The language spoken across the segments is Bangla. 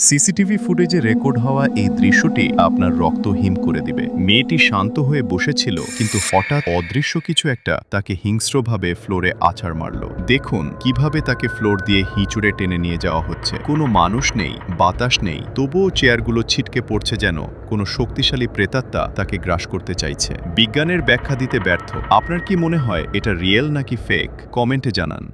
সিসিটিভি ফুটেজে রেকর্ড হওয়া এই দৃশ্যটি আপনার রক্ত হিম করে দিবে। মেয়েটি শান্ত হয়ে বসেছিল, কিন্তু হঠাৎ অদৃশ্য কিছু একটা তাকে হিংস্রভাবে ফ্লোরে আছাড় মারল। দেখুন কিভাবে তাকে ফ্লোর দিয়ে হিঁচড়ে টেনে নিয়ে যাওয়া হচ্ছে। কোনো মানুষ নেই, বাতাস নেই, তবুও চেয়ারগুলো ছিটকে পড়ছে, যেন কোনো শক্তিশালী প্রেতাত্মা তাকে গ্রাস করতে চাইছে। বিজ্ঞানের ব্যাখ্যা দিতে ব্যর্থ। আপনার কি মনে হয় এটা রিয়েল নাকি ফেক? কমেন্টে জানান।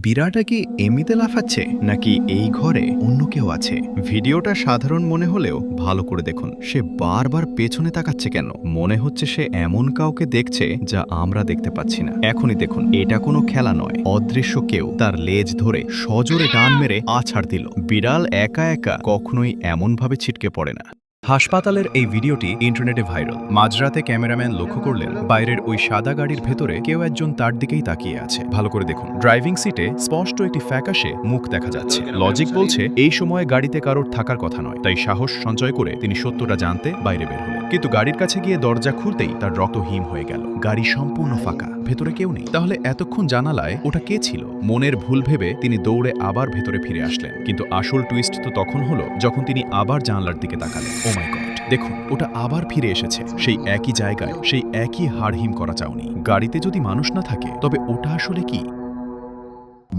বিড়ালটা কি এমনিতে লাফাচ্ছে, নাকি এই ঘরে অন্য কেউ আছে? ভিডিওটা সাধারণ মনে হলেও ভালো করে দেখুন, সে বারবার পেছনে তাকাচ্ছে কেন? মনে হচ্ছে সে এমন কাউকে দেখছে যা আমরা দেখতে পাচ্ছি না। এখনই দেখুন, এটা কোনো খেলা নয়। অদৃশ্য কেউ তার লেজ ধরে সজোরে টান মেরে আছাড় দিল। বিড়াল একা একা কখনোই এমনভাবে ছিটকে পড়ে না। হাসপাতালের এই ভিডিওটি ইন্টারনেটে ভাইরাল। মাঝরাতে ক্যামেরাম্যান লক্ষ্য করলেন বাইরের ওই সাদা গাড়ির ভেতরে কেউ একজন তার দিকেই তাকিয়ে আছে। ভালো করে দেখুন, ড্রাইভিং সিটে স্পষ্ট একটি ফ্যাকাশে মুখ দেখা যাচ্ছে। লজিক বলছে এই সময় গাড়িতে কারোর থাকার কথা নয়, তাই সাহস সঞ্চয় করে তিনি সত্যটা জানতে বাইরে বের হলেন। কিন্তু গাড়ির কাছে গিয়ে দরজা খুলতেই তার রক্ত হিম হয়ে গেল। গাড়ি সম্পূর্ণ ফাঁকা, ভেতরে কেউ নেই। তাহলে এতক্ষণ জানালায় ওটা কে ছিল? মনের ভুল ভেবে তিনি দৌড়ে আবার ভেতরে ফিরে আসলেন। কিন্তু আসল টুইস্ট তো তখন হলো যখন তিনি আবার জানলার দিকে তাকালেন। ও মাই গড, দেখুন ওটা আবার ফিরে এসেছে, সেই একই জায়গায়, সেই একই হাড়হিম করা চাউনি। গাড়িতে যদি মানুষ না থাকে, তবে ওটা আসলে কি?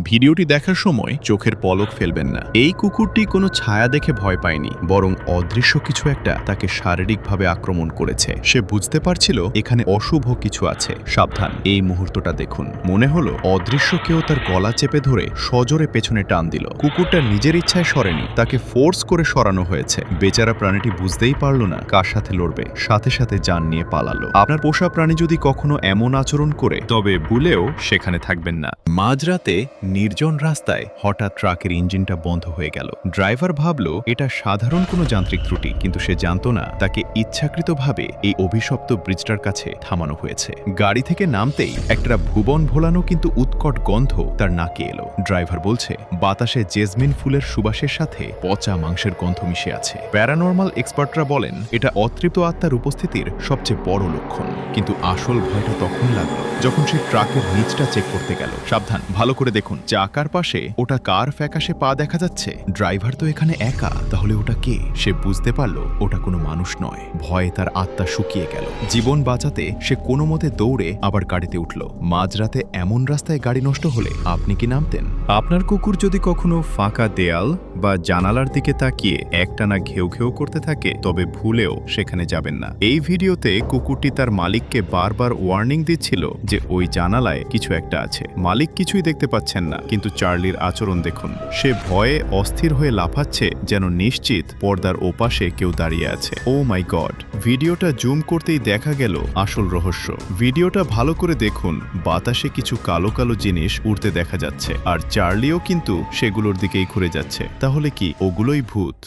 ভিডিওটি দেখার সময় চোখের পলক ফেলবেন না। এই কুকুরটি কোনো ছায়া দেখে ভয় পায়নি, বরং অদৃশ্য কিছু একটা তাকে শারীরিকভাবে আক্রমণ করেছে। সে বুঝতে পারছিল এখানে অশুভ কিছু আছে। সাবধান, এই মুহূর্তটা দেখুন। মনে হলো অদৃশ্য কেউ তার গলা চেপে ধরে সজোরে পেছনে টান দিল। কুকুরটা নিজের ইচ্ছায় সরেনি, তাকে ফোর্স করে সরানো হয়েছে। বেচারা প্রাণীটি বুঝতেই পারল না কার সাথে লড়বে, সাথে সাথে জান নিয়ে পালালো। আপনার পোষা প্রাণী যদি কখনো এমন আচরণ করে, তবে ভুলেও সেখানে থাকবেন না। মাঝরাতে নির্জন রাস্তায় হঠাৎ ট্রাকের ইঞ্জিনটা বন্ধ হয়ে গেল। ড্রাইভার ভাবল এটা সাধারণ কোনো যান্ত্রিক ত্রুটি, কিন্তু সে জানত না তাকে ইচ্ছাকৃতভাবে এই অভিশপ্ত ব্রিজটার কাছে থামানো হয়েছে। গাড়ি থেকে নামতেই একটা ভুবন ভোলানো কিন্তু উৎকট গন্ধ তার নাকে এলো। ড্রাইভার বলছে বাতাসে জেসমিন ফুলের সুবাসের সাথে পচা মাংসের গন্ধ মিশে আছে। প্যারানর্মাল এক্সপার্টরা বলেন এটা অতৃপ্ত আত্মার উপস্থিতির সবচেয়ে বড় লক্ষণ। কিন্তু আসল ভয়টা তখন লাগলো যখন সে ট্রাকের নিচটা চেক করতে গেল। সাবধান, ভালো করে দেখুন, চাকার পাশে ওটা কার ফ্যাকাশে পা দেখা যাচ্ছে? ড্রাইভার তো এখানে একা, তাহলে ওটা কে? সে বুঝতে পারল ওটা কোনো মানুষ নয়। ভয়ে তার আত্মা শুকিয়ে গেল। জীবন বাঁচাতে সে কোনো মতে দৌড়ে আবার গাড়িতে উঠল। মাঝরাতে এমন রাস্তায় গাড়ি নষ্ট হলে আপনি কি নামতেন? আপনার কুকুর যদি কখনো ফাঁকা দেয়াল বা জানালার দিকে তাকিয়ে একটানা ঘেউ ঘেউ করতে থাকে, তবে ভুলেও সেখানে যাবেন না। এই ভিডিওতে কুকুরটি তার মালিককে বারবার ওয়ার্নিং দিচ্ছিল যে ওই জানালায় কিছু একটা আছে। মালিক কিছুই দেখতে পাচ্ছেন না, কিন্তু চার্লির আচরণ দেখুন। সে ভয়ে অস্থির হয়ে লাফাচ্ছে, যেন নিশ্চিত পর্দার ওপাশে কেউ দাঁড়িয়ে আছে। ও মাই গড, ভিডিওটা জুম করতেই দেখা গেল আসল রহস্য। ভিডিওটা ভালো করে দেখুন, বাতাসে কিছু কালো কালো জিনিস উড়তে দেখা যাচ্ছে, আর চার্লিও কিন্তু সেগুলোর দিকেই ঘুরে যাচ্ছে। তাহলে কি ওগুলোই ভূত?